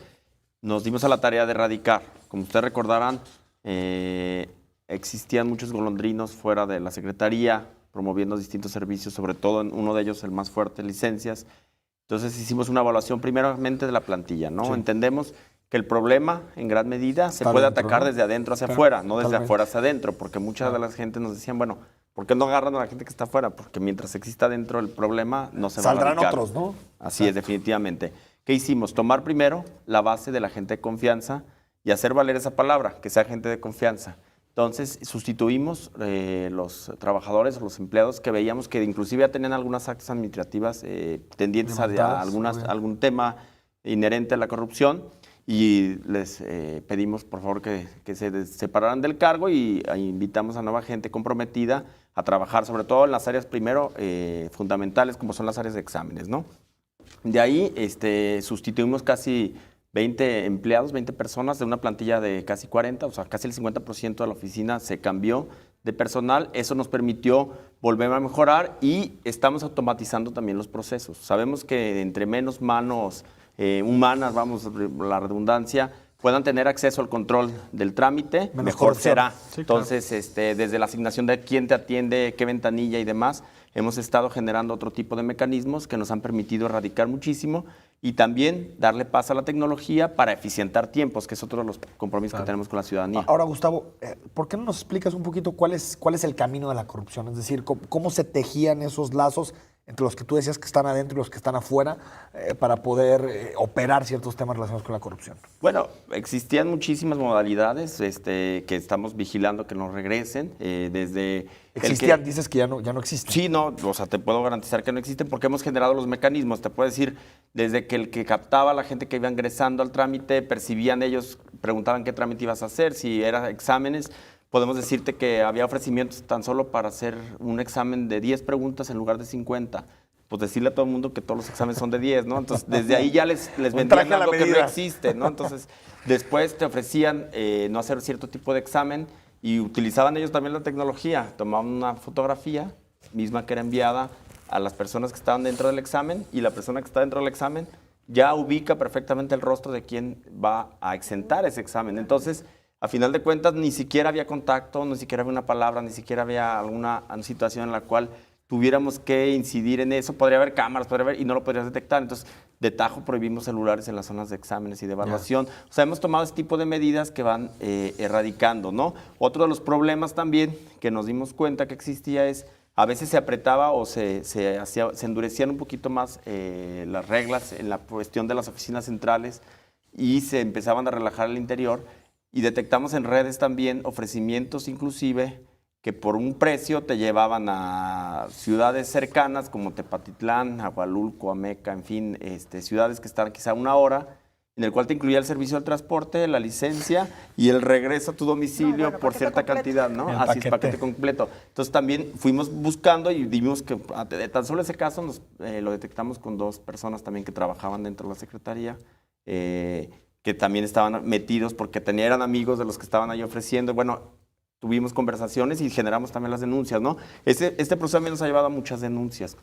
nos dimos a la tarea de erradicar. Como ustedes recordarán, existían muchos golondrinos fuera de la Secretaría, promoviendo distintos servicios, sobre todo en uno de ellos, el más fuerte, licencias. Entonces hicimos una evaluación primeramente de la plantilla, ¿no? Sí. Entendemos que el problema, en gran medida, se puede atacar, ¿no?, desde adentro hacia afuera, no desde afuera hacia adentro, porque muchas de las gente nos decían, bueno, ¿por qué no agarran a la gente que está afuera? Porque mientras exista dentro el problema, no se va a erradicar. Saldrán otros, ¿no? Así es, definitivamente. ¿Qué hicimos? Tomar primero la base de la gente de confianza y hacer valer esa palabra, que sea gente de confianza. Entonces, sustituimos los trabajadores o los empleados que veíamos que inclusive ya tenían algunas actas administrativas tendientes a algún tema inherente a la corrupción, y les pedimos, por favor, que se separaran del cargo, y invitamos a nueva gente comprometida a trabajar, sobre todo en las áreas primero fundamentales, como son las áreas de exámenes, ¿no? De ahí sustituimos casi 20 empleados, 20 personas de una plantilla de casi 40, o sea, casi el 50% de la oficina se cambió de personal. Eso nos permitió volver a mejorar, y estamos automatizando también los procesos. Sabemos que entre menos manos humanas, vamos, la redundancia, puedan tener acceso al control del trámite, mejor será. Sí, entonces, claro, desde la asignación de quién te atiende, qué ventanilla y demás, hemos estado generando otro tipo de mecanismos que nos han permitido erradicar muchísimo, y también darle paso a la tecnología para eficientar tiempos, que es otro de los compromisos que tenemos con la ciudadanía. Ahora, Gustavo, ¿por qué no nos explicas un poquito cuál es el camino de la corrupción? Es decir, ¿cómo se tejían esos lazos entre los que tú decías que están adentro y los que están afuera para poder operar ciertos temas relacionados con la corrupción? Bueno, existían muchísimas modalidades que estamos vigilando que nos regresen. ¿Existían? Dices que ya no existen. Sí, no, o sea, te puedo garantizar que no existen, porque hemos generado los mecanismos. Te puedo decir, desde que el que captaba a la gente que iba ingresando al trámite, percibían ellos, preguntaban qué trámite ibas a hacer, si eran exámenes. Podemos decirte que había ofrecimientos tan solo para hacer un examen de 10 preguntas en lugar de 50. Pues decirle a todo el mundo que todos los exámenes son de 10, ¿no? Entonces, desde ahí ya les vendían algo que no existe, ¿no? Entonces, después te ofrecían no hacer cierto tipo de examen, y utilizaban ellos también la tecnología. Tomaban una fotografía misma que era enviada a las personas que estaban dentro del examen, y la persona que está dentro del examen ya ubica perfectamente el rostro de quien va a exentar ese examen. Entonces, a final de cuentas, ni siquiera había contacto, ni siquiera había una palabra, ni siquiera había alguna situación en la cual tuviéramos que incidir en eso. Podría haber cámaras, y no lo podrías detectar. Entonces, de tajo prohibimos celulares en las zonas de exámenes y de evaluación. O sea, hemos tomado este tipo de medidas que van erradicando, ¿no? Otro de los problemas también que nos dimos cuenta que existía es, a veces se apretaba o se endurecían un poquito más las reglas en la cuestión de las oficinas centrales, y se empezaban a relajar al interior. Y detectamos en redes también ofrecimientos, inclusive, que por un precio te llevaban a ciudades cercanas como Tepatitlán, Agualulco, Ameca, en fin, ciudades que están quizá a 1 hora, en el cual te incluía el servicio del transporte, la licencia y el regreso a tu domicilio por cierta cantidad, ¿no? Así es, paquete completo. Entonces también fuimos buscando y vimos que de tan solo ese caso lo detectamos con 2 personas también que trabajaban dentro de la Secretaría, que también estaban metidos porque eran amigos de los que estaban ahí ofreciendo. Bueno, tuvimos conversaciones y generamos también las denuncias, ¿no? Este proceso también nos ha llevado a muchas denuncias.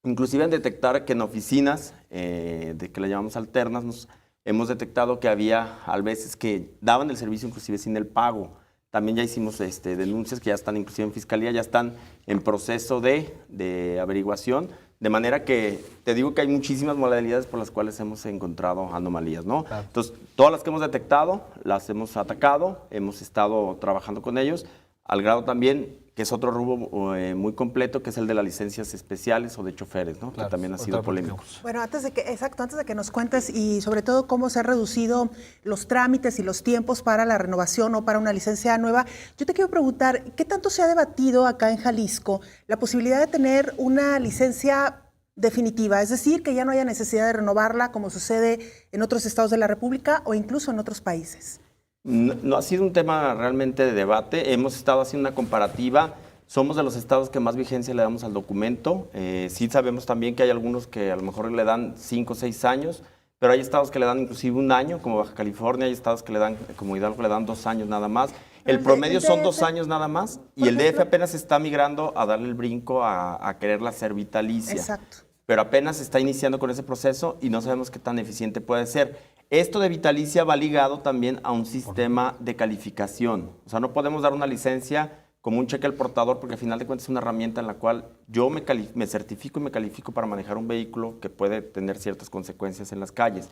Inclusive en detectar que en oficinas, de que le llamamos alternas, hemos detectado que había a veces que daban el servicio inclusive sin el pago. También ya hicimos denuncias que ya están inclusive en Fiscalía, ya están en proceso de averiguación De manera que te digo que hay muchísimas modalidades por las cuales hemos encontrado anomalías, ¿no? Claro. Entonces, todas las que hemos detectado, las hemos atacado, hemos estado trabajando con ellos, al grado también que es otro rubro muy completo, que es el de las licencias especiales o de choferes, ¿no? Claro, Que también ha sido polémico. Bueno, antes de que nos cuentes y sobre todo cómo se han reducido los trámites y los tiempos para la renovación o para una licencia nueva, yo te quiero preguntar, ¿qué tanto se ha debatido acá en Jalisco la posibilidad de tener una licencia definitiva? Es decir, que ya no haya necesidad de renovarla como sucede en otros estados de la República o incluso en otros países. No ha sido un tema realmente de debate. Hemos estado haciendo una comparativa. Somos de los estados que más vigencia le damos al documento. Sí sabemos también que hay algunos que a lo mejor le dan 5 o 6 años, pero hay estados que le dan inclusive 1 año, como Baja California, hay estados que le dan, como Hidalgo, le dan 2 años nada más. El promedio son 2 años nada más y el DF apenas está migrando a darle el brinco a quererla hacer vitalicia. Exacto. Pero apenas está iniciando con ese proceso y no sabemos qué tan eficiente puede ser. Esto de vitalicia va ligado también a un sistema de calificación. O sea, no podemos dar una licencia como un cheque al portador porque al final de cuentas es una herramienta en la cual yo me certifico y me califico para manejar un vehículo que puede tener ciertas consecuencias en las calles.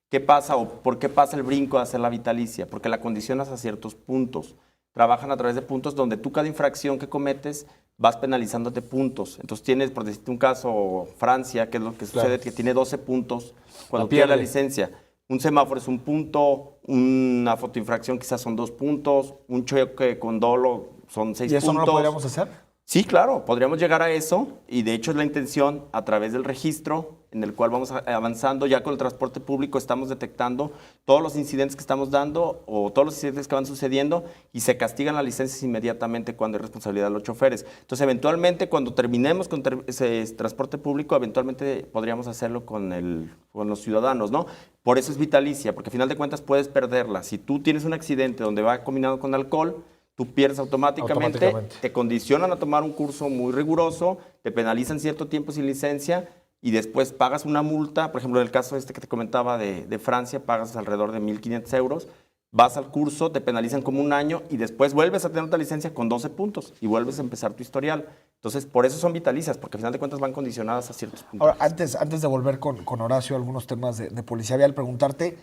¿Qué pasa o por qué pasa el brinco de hacer la vitalicia? Porque la condicionas a ciertos puntos. Trabajan a través de puntos donde tú cada infracción que cometes vas penalizándote puntos. Entonces tienes, por decirte un caso, Francia, que es lo que sucede, que tiene 12 puntos cuando pierde la licencia. Un semáforo es 1 punto, una fotoinfracción quizás son 2 puntos, un choque con dolo son 6 puntos. ¿Y eso no lo podríamos hacer? Sí, claro, podríamos llegar a eso y de hecho es la intención a través del registro en el cual vamos avanzando. Ya con el transporte público estamos detectando todos los incidentes que estamos dando o todos los incidentes que van sucediendo y se castigan las licencias inmediatamente cuando hay responsabilidad de los choferes. Entonces, eventualmente, cuando terminemos con ese transporte público, eventualmente podríamos hacerlo con los ciudadanos, ¿no? Por eso es vitalicia, porque al final de cuentas puedes perderla. Si tú tienes un accidente donde va combinado con alcohol, tú pierdes automáticamente, te condicionan a tomar un curso muy riguroso, te penalizan cierto tiempo sin licencia y después pagas una multa. Por ejemplo, en el caso que te comentaba de Francia, pagas alrededor de 1,500 euros, vas al curso, te penalizan como 1 año y después vuelves a tener otra licencia con 12 puntos y vuelves a empezar tu historial. Entonces, por eso son vitalicias, porque al final de cuentas van condicionadas a ciertos puntos. Ahora, antes de volver con Horacio a algunos temas de policía vial, preguntarte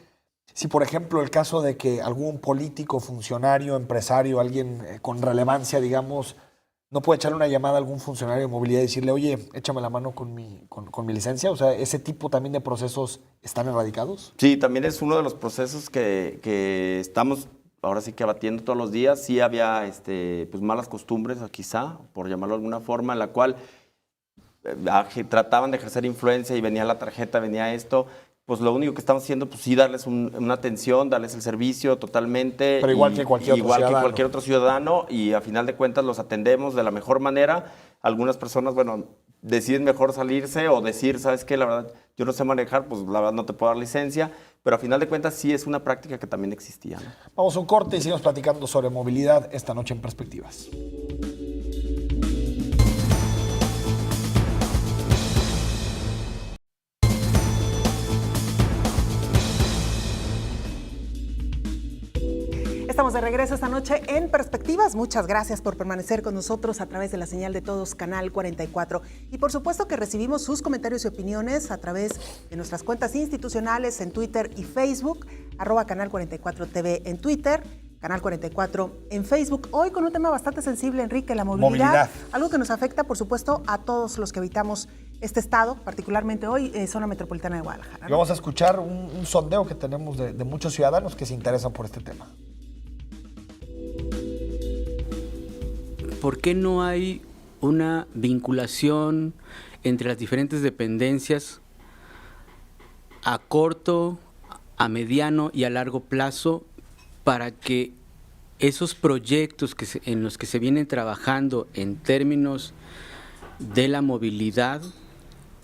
si, por ejemplo, el caso de que algún político, funcionario, empresario, alguien con relevancia, digamos, no puede echarle una llamada a algún funcionario de movilidad y decirle, oye, échame la mano con mi licencia. O sea, ¿ese tipo también de procesos están erradicados? Sí, también es uno de los procesos que estamos ahora sí que abatiendo todos los días. Sí había pues malas costumbres, quizá, por llamarlo de alguna forma, en la cual trataban de ejercer influencia y venía la tarjeta, venía esto. Pues lo único que estamos haciendo, pues sí, darles una atención, darles el servicio totalmente. Pero igual que cualquier otro ciudadano, y a final de cuentas los atendemos de la mejor manera. Algunas personas, bueno, deciden mejor salirse o decir, ¿sabes qué? La verdad, yo no sé manejar, pues la verdad no te puedo dar licencia, pero a final de cuentas sí es una práctica que también existía, ¿no? Vamos a un corte y seguimos platicando sobre movilidad esta noche en Perspectivas. Estamos de regreso esta noche en Perspectivas. Muchas gracias por permanecer con nosotros a través de la señal de Todos, Canal 44. Y por supuesto que recibimos sus comentarios y opiniones a través de nuestras cuentas institucionales en Twitter y Facebook, @Canal 44 TV en Twitter, Canal 44 en Facebook. Hoy con un tema bastante sensible, Enrique, la movilidad. Algo que nos afecta, por supuesto, a todos los que habitamos este estado, particularmente hoy, zona metropolitana de Guadalajara, ¿no? Y vamos a escuchar un sondeo que tenemos de muchos ciudadanos que se interesan por este tema. ¿Por qué no hay una vinculación entre las diferentes dependencias a corto, a mediano y a largo plazo para que esos proyectos en los que se vienen trabajando en términos de la movilidad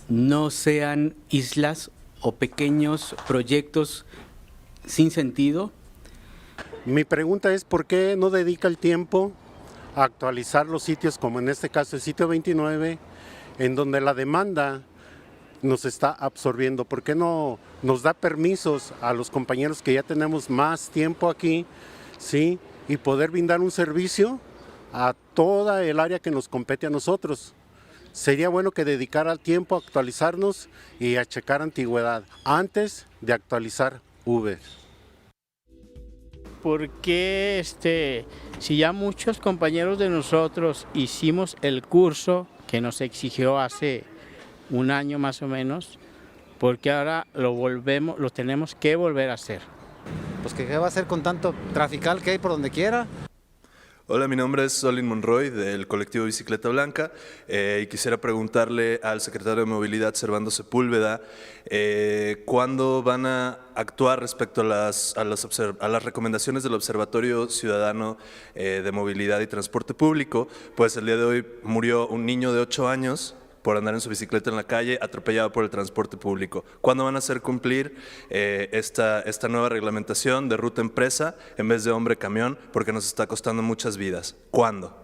no sean islas o pequeños proyectos sin sentido? Mi pregunta es, ¿por qué no dedica el tiempo a actualizar los sitios, como en este caso el sitio 29, en donde la demanda nos está absorbiendo? ¿Por qué no nos da permisos a los compañeros que ya tenemos más tiempo aquí, sí, y poder brindar un servicio a toda el área que nos compete a nosotros? sería bueno que dedicara tiempo a actualizarnos y a checar antigüedad antes de actualizar Uber. Porque si ya muchos compañeros de nosotros hicimos el curso que nos exigió hace un año más o menos, porque ahora lo tenemos que volver a hacer. Pues que qué va a hacer con tanto trafical que hay por donde quiera. Hola, mi nombre es Solin Monroy del colectivo Bicicleta Blanca y quisiera preguntarle al secretario de Movilidad, Servando Sepúlveda, ¿cuándo van a actuar respecto a las recomendaciones del Observatorio Ciudadano de Movilidad y Transporte Público? Pues el día de hoy murió un niño de 8 años por andar en su bicicleta en la calle, atropellado por el transporte público. ¿Cuándo van a hacer cumplir esta nueva reglamentación de ruta empresa en vez de hombre-camión? Porque nos está costando muchas vidas. ¿Cuándo?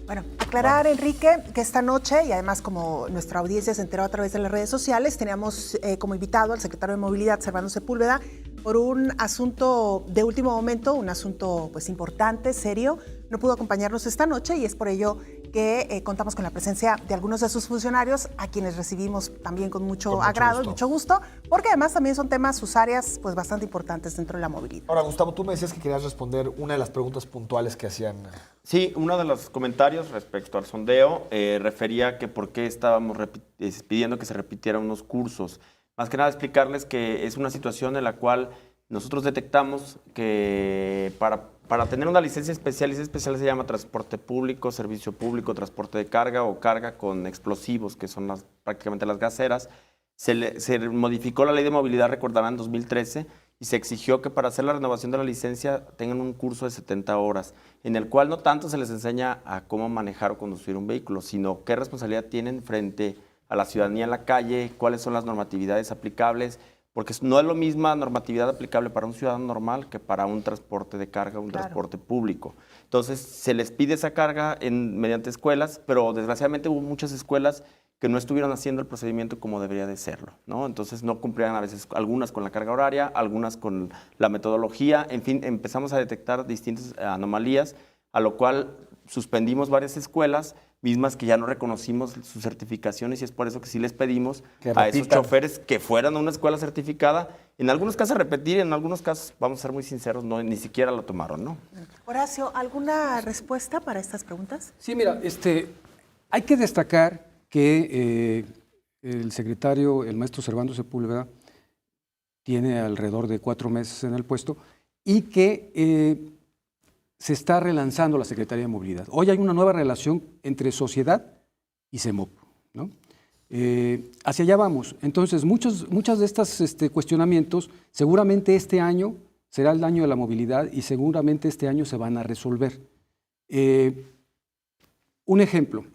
Bueno, aclarar, Enrique, que esta noche, y además como nuestra audiencia se enteró a través de las redes sociales, teníamos como invitado al secretario de Movilidad, Servando Sepúlveda, por un asunto de último momento, un asunto pues importante, serio. No pudo acompañarnos esta noche y es por ello que contamos con la presencia de algunos de sus funcionarios, a quienes recibimos también con mucho agrado y mucho gusto, porque además también son temas, sus áreas, pues bastante importantes dentro de la movilidad. Ahora, Gustavo, tú me decías que querías responder una de las preguntas puntuales que hacían. Sí, uno de los comentarios respecto al sondeo refería que por qué estábamos pidiendo que se repitieran unos cursos. Más que nada explicarles que es una situación en la cual nosotros detectamos que para tener una licencia especial se llama transporte público, servicio público, transporte de carga o carga con explosivos, que son prácticamente las gaseras. Se modificó la ley de movilidad, recordarán, en 2013, y se exigió que para hacer la renovación de la licencia tengan un curso de 70 horas, en el cual no tanto se les enseña a cómo manejar o conducir un vehículo, sino qué responsabilidad tienen frente a la ciudadanía en la calle, cuáles son las normatividades aplicables, porque no es lo misma normatividad aplicable para un ciudadano normal que para un transporte de carga, un transporte público. Entonces, se les pide esa carga mediante escuelas, pero desgraciadamente hubo muchas escuelas que no estuvieron haciendo el procedimiento como debería de serlo, ¿no? Entonces, no cumplían a veces algunas con la carga horaria, algunas con la metodología, en fin, empezamos a detectar distintas anomalías, a lo cual suspendimos varias escuelas, mismas que ya no reconocimos sus certificaciones, y es por eso que sí les pedimos a esos choferes que fueran a una escuela certificada, en algunos casos repetir, en algunos casos, vamos a ser muy sinceros, ni siquiera lo tomaron, ¿no? Horacio, ¿alguna respuesta para estas preguntas? Sí, mira, hay que destacar que el secretario, el maestro Servando Sepúlveda, tiene alrededor de 4 meses en el puesto y que se está relanzando la Secretaría de Movilidad. Hoy hay una nueva relación entre sociedad y CEMOP, ¿no? Hacia allá vamos. Entonces, muchas de estos cuestionamientos, seguramente este año será el año de la movilidad y seguramente este año se van a resolver. Un ejemplo.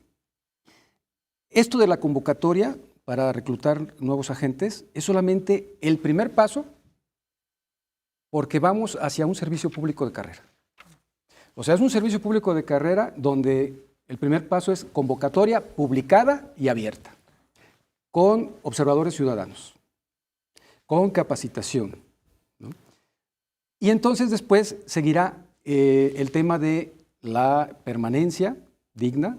Esto de la convocatoria para reclutar nuevos agentes es solamente el primer paso porque vamos hacia un servicio público de carrera. O sea, es un servicio público de carrera donde el primer paso es convocatoria publicada y abierta, con observadores ciudadanos, con capacitación, ¿no? Y entonces después seguirá el tema de la permanencia digna,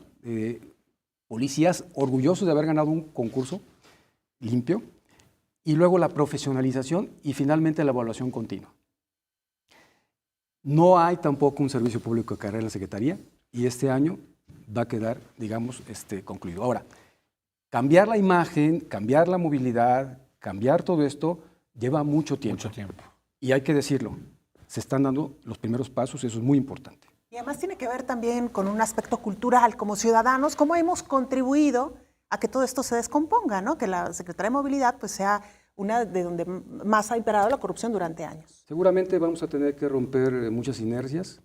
policías orgullosos de haber ganado un concurso limpio, y luego la profesionalización y finalmente la evaluación continua. No hay tampoco un servicio público de carrera en la Secretaría y este año va a quedar, digamos, concluido. Ahora, cambiar la imagen, cambiar la movilidad, cambiar todo esto lleva mucho tiempo. Mucho tiempo. Y hay que decirlo, se están dando los primeros pasos, eso es muy importante. Y además tiene que ver también con un aspecto cultural, como ciudadanos, cómo hemos contribuido a que todo esto se descomponga, ¿no? Que la Secretaría de Movilidad pues sea una de donde más ha imperado la corrupción durante años. Seguramente vamos a tener que romper muchas inercias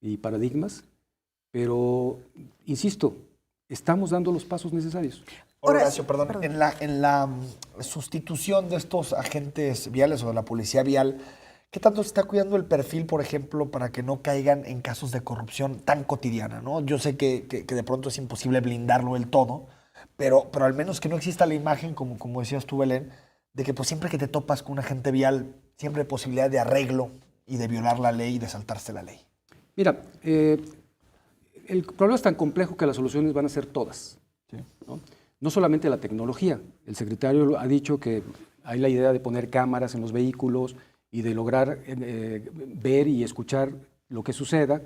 y paradigmas, pero, insisto, estamos dando los pasos necesarios. Horacio, perdón. En la sustitución de estos agentes viales o de la policía vial, ¿qué tanto se está cuidando el perfil, por ejemplo, para que no caigan en casos de corrupción tan cotidiana, ¿no? Yo sé que de pronto es imposible blindarlo del todo, pero al menos que no exista la imagen, como decías tú, Belén, de que pues siempre que te topas con un agente vial, siempre hay posibilidad de arreglo y de violar la ley y de saltarse la ley. Mira, el problema es tan complejo que las soluciones van a ser todas. ¿sí? No solamente la tecnología. El secretario ha dicho que hay la idea de poner cámaras en los vehículos y de lograr ver y escuchar lo que suceda.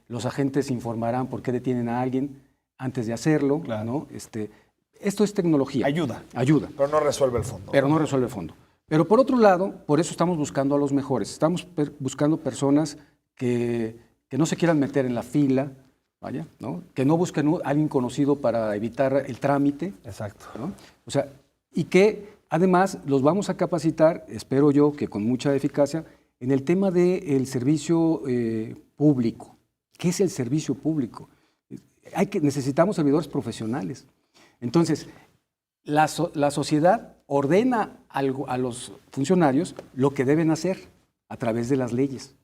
Los agentes informarán por qué detienen a alguien antes de hacerlo. Claro. ¿no? Esto es tecnología. Ayuda. Ayuda. Pero no resuelve el fondo. Pero no resuelve el fondo. Pero por otro lado, por eso estamos buscando a los mejores. Estamos buscando personas que no se quieran meter en la fila, vaya, ¿no? Que no busquen a alguien conocido para evitar el trámite. Exacto. ¿no? O sea, y que además los vamos a capacitar, espero yo que con mucha eficacia, en el tema del servicio público. ¿Qué es el servicio público? Necesitamos servidores profesionales. Entonces, la sociedad ordena a los funcionarios lo que deben hacer a través de las leyes.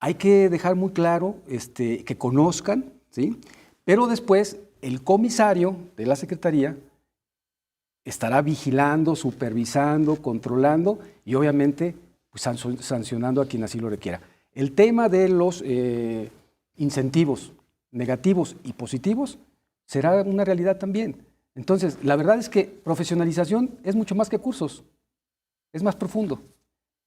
Hay que dejar muy claro que conozcan, ¿sí? Pero después el comisario de la Secretaría estará vigilando, supervisando, controlando y obviamente pues, sancionando a quien así lo requiera. El tema de los incentivos negativos y positivos será una realidad también. Entonces, la verdad es que profesionalización es mucho más que cursos, es más profundo.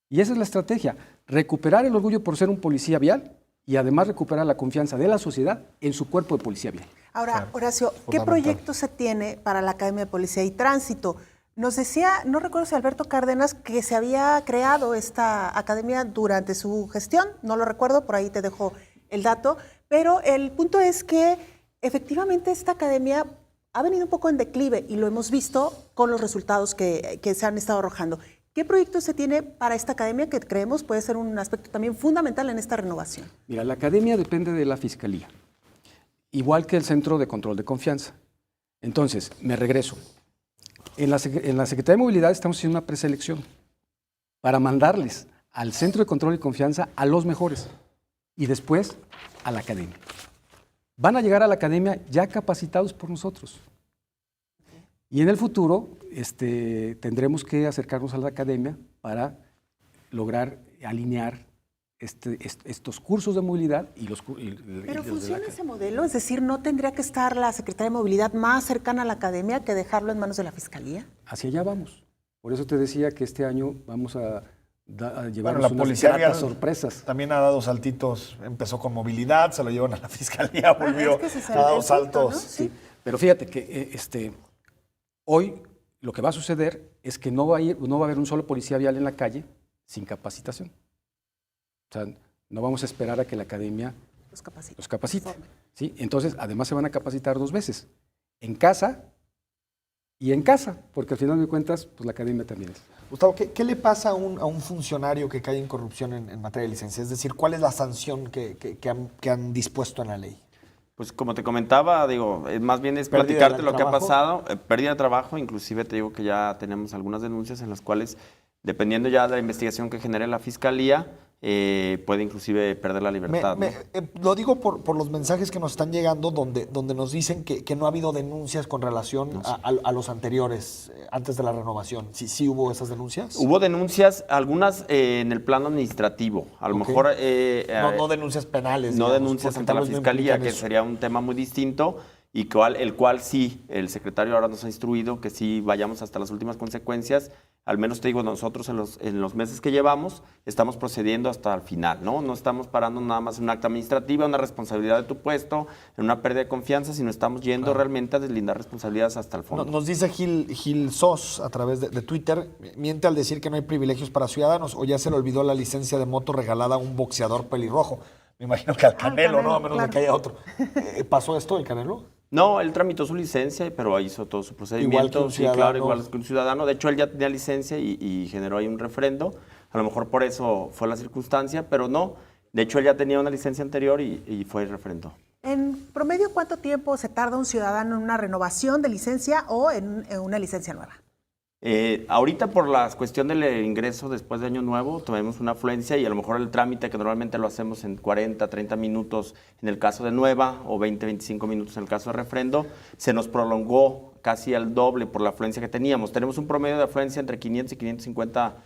Y esa es la estrategia, recuperar el orgullo por ser un policía vial y además recuperar la confianza de la sociedad en su cuerpo de policía vial. Ahora, Claro, Horacio, ¿qué fundamental. proyecto se tiene para la Academia de Policía y Tránsito? Nos decía, no recuerdo si Alberto Cárdenas, que se había creado esta academia durante su gestión, no lo recuerdo, por ahí te dejo el dato, pero el punto es que efectivamente esta academia ha venido un poco en declive y lo hemos visto con los resultados que se han estado arrojando. ¿Qué proyecto se tiene para esta academia que creemos puede ser un aspecto también fundamental en esta renovación? Mira, la academia depende de la Fiscalía, igual que el Centro de Control de Confianza. Entonces, me regreso. En la Secretaría de Movilidad estamos haciendo una preselección para mandarles al Centro de Control y Confianza a los mejores y después a la academia. Van a llegar a la academia ya capacitados por nosotros. Y en el futuro tendremos que acercarnos a la academia para lograr alinear estos cursos de movilidad y los ¿Pero funciona ese modelo? Es decir, ¿no tendría que estar la Secretaría de Movilidad más cercana a la academia que dejarlo en manos de la Fiscalía? Hacia allá vamos. Por eso te decía que este año vamos a llevarnos Bueno, la unas policía gratas vial sorpresas. también ha dado saltitos, empezó con movilidad, se lo llevan a la Fiscalía, volvió, es que ese es ha dado el punto, saltos. ¿no? Sí, pero fíjate que hoy lo que va a suceder es que no va a haber un solo policía vial en la calle sin capacitación. O sea, no vamos a esperar a que la academia los capacite. ¿Sí? Entonces, además se van a capacitar 2 veces, en casa y en casa, porque al final de cuentas, pues la academia también es. Gustavo, ¿qué le pasa a un funcionario que cae en corrupción en materia de licencia? Es decir, ¿cuál es la sanción que han dispuesto en la ley? Pues como te comentaba, digo, más bien es Pérdida platicarte del lo que ha trabajo. pasado, pérdida de trabajo, inclusive te digo que ya tenemos algunas denuncias en las cuales, dependiendo ya de la investigación que genere la Fiscalía, puede inclusive perder la libertad. ¿no? Lo digo por los mensajes que nos están llegando donde nos dicen que no ha habido denuncias con relación a los anteriores, antes de la renovación. ¿Sí hubo esas denuncias? Hubo denuncias, algunas en el plano administrativo, a lo Ok. mejor... No denuncias penales. no digamos, denuncias porque ante tal la vez no Fiscalía, implican que eso. sería un tema muy distinto y el cual sí, el secretario ahora nos ha instruido que sí vayamos hasta las últimas consecuencias. Al menos te digo, nosotros en los meses que llevamos estamos procediendo hasta el final, ¿no? No estamos parando nada más en un acta administrativa, una responsabilidad de tu puesto, en una pérdida de confianza, sino estamos yendo realmente a deslindar responsabilidades hasta el fondo. Nos dice Gil Sos a través de Twitter, miente al decir que no hay privilegios para ciudadanos o ya se le olvidó la licencia de moto regalada a un boxeador pelirrojo. Me imagino que al Canelo, Canelo, ¿no? A menos claro. de que haya otro. ¿Pasó esto el Canelo? No, él tramitó su licencia, pero hizo todo su procedimiento. Igual que un sí, ciudadano. claro, igual que un ciudadano. De hecho, él ya tenía licencia y generó ahí un refrendo. A lo mejor por eso fue la circunstancia, pero no. De hecho, él ya tenía una licencia anterior y fue el refrendo. En promedio, ¿cuánto tiempo se tarda un ciudadano en una renovación de licencia o en una licencia nueva? Ahorita por la cuestión del ingreso después de Año Nuevo, tenemos una afluencia y a lo mejor el trámite que normalmente lo hacemos en 40, 30 minutos en el caso de nueva o 20, 25 minutos en el caso de refrendo, se nos prolongó casi al doble por la afluencia que teníamos. Tenemos un promedio de afluencia entre 500 y 550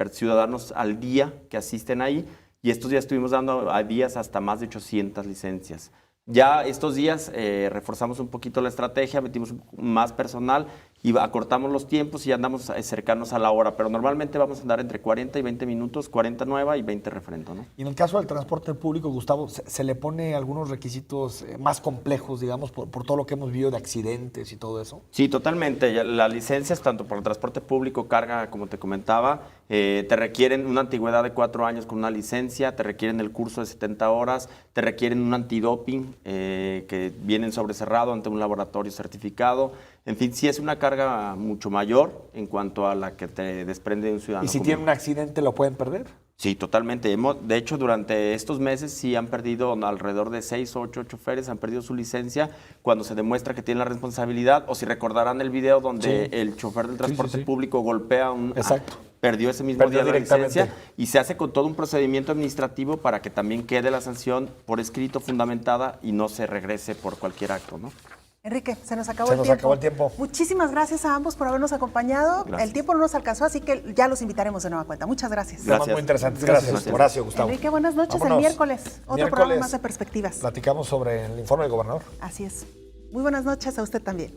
ciudadanos al día que asisten ahí y estos días estuvimos dando a días hasta más de 800 licencias. Ya estos días reforzamos un poquito la estrategia, metimos más personal y acortamos los tiempos y ya andamos cercanos a la hora, pero normalmente vamos a andar entre 40 y 20 minutos, 40 nueva y 20 referendo, ¿no? Y en el caso del transporte público, Gustavo, ¿se le pone algunos requisitos más complejos, digamos, por todo lo que hemos vivido de accidentes y todo eso? Sí, totalmente. Las licencias, tanto para el transporte público, carga, como te comentaba, te requieren una antigüedad de 4 años con una licencia, te requieren el curso de 70 horas, te requieren un antidoping que vienen sobre cerrado ante un laboratorio certificado. En fin, sí es una carga mucho mayor en cuanto a la que te desprende de un ciudadano. ¿Y si común. tienen un accidente lo pueden perder? Sí, totalmente. De hecho, durante estos meses sí han perdido alrededor de 6 o 8 choferes, han perdido su licencia cuando se demuestra que tienen la responsabilidad, o si recordarán el video donde el chofer del transporte público golpea a un... Exacto. Perdió ese mismo día la directamente. licencia y se hace con todo un procedimiento administrativo para que también quede la sanción por escrito fundamentada y no se regrese por cualquier acto, ¿no? Enrique, se nos acabó el tiempo. Muchísimas gracias a ambos por habernos acompañado. Gracias. El tiempo no nos alcanzó, así que ya los invitaremos de nueva cuenta. Muchas gracias. Temas muy interesantes. Gracias. Horacio, Gustavo. Enrique, buenas noches. Vámonos. El miércoles, otro programa más de Perspectivas. Platicamos sobre el informe del gobernador. Así es. Muy buenas noches a usted también.